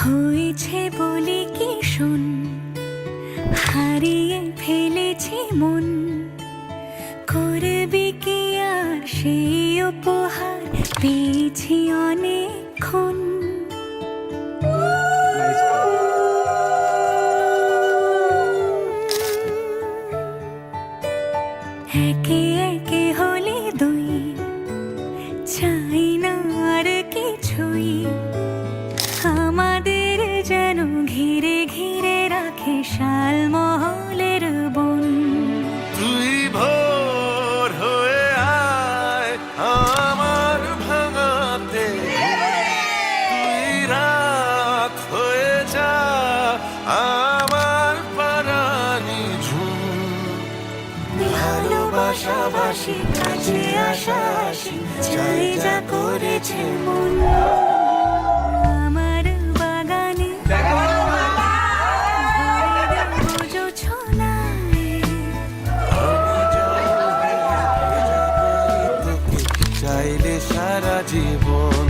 হয়েছে বলে কি শোন, হারিয়ে ফেলেছি মন, করবি কি আর সেই উপহার পেয়েছি অনেকক্ষণ। একে একে হলে দুই, চাই না আর কিছুই, আমাদের যেন ঘিরে ঘিরে রাখে শালমহলের বন। তুই ভোর হয়ে আয় আমার ভাঙাতে, তুই রাত হয়ে যা আমার পারানি ঝুম। ভালোবাসাবাসি কাছে আসা আসি, চাই যা করেছে মন। আমার বাগানে চাইলে সারা জীবন।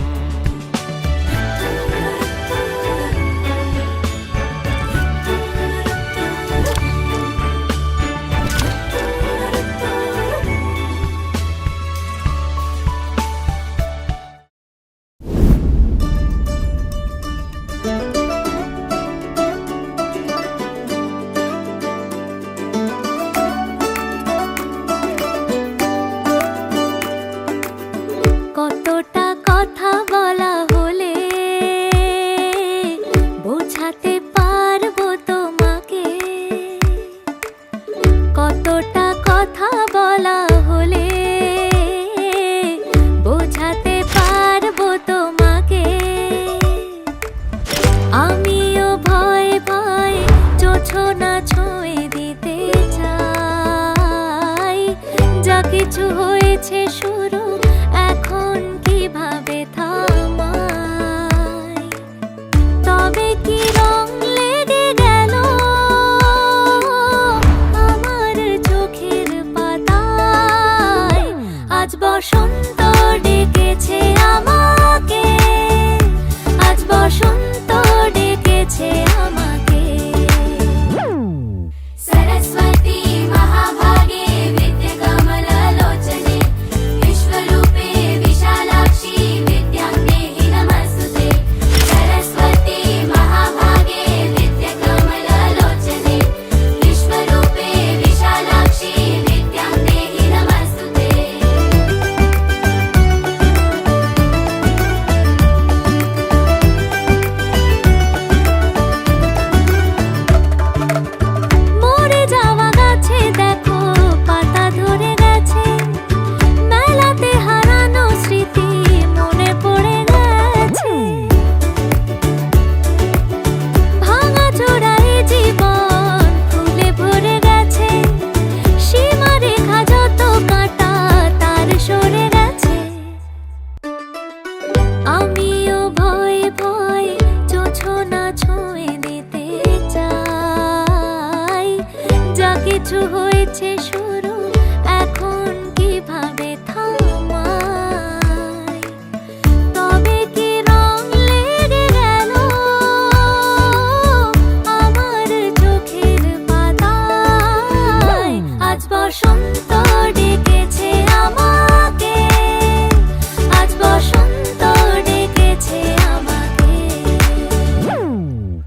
কতটা কথা বলা হলে বোঝাতে পারবো তোমাকে, কতটা কথা বলা হলে বোঝাতে পারবো তোমাকে। আমিও ভয় ভয় জোছনা ছুঁয়ে দিতে চাই, যা কিছু হয়েছে শুরু এখন কিভাবে থামাই। তবে কি রং লেগে গেল আমার চোখের পাতায়, আজ বসন্ত ডেকেছে আমাকে, আজ বসন্ত ডেকেছে আমাকে। সরস্বতী মহাভাগে বিদ্যে কমলালোচনে, বিশ্বরূপে বিশালাক্ষী বিদ্যাং দেহি নমস্তুতে। সরস্বতী মহাভাগে বিদ্যে কমলালোচনে, বিশ্বরূপে বিশালাক্ষী বিদ্যাং দেহি নমস্তুতে। মরে যাওয়া গাছে দেখো পাতা ধরে গেছে, মেলাতে হারানো স্মৃতি মনে পড়ে গেছে। ভাঙা চোরাই জীবন ফুলে ভরে গেছে, সীমারেখা যত কাঁটা তার সরে গেছে। আমিও ভয় ভয় জোছনা ছুঁয়ে দিতে চাই, যা কিছু হয়েছে শুরু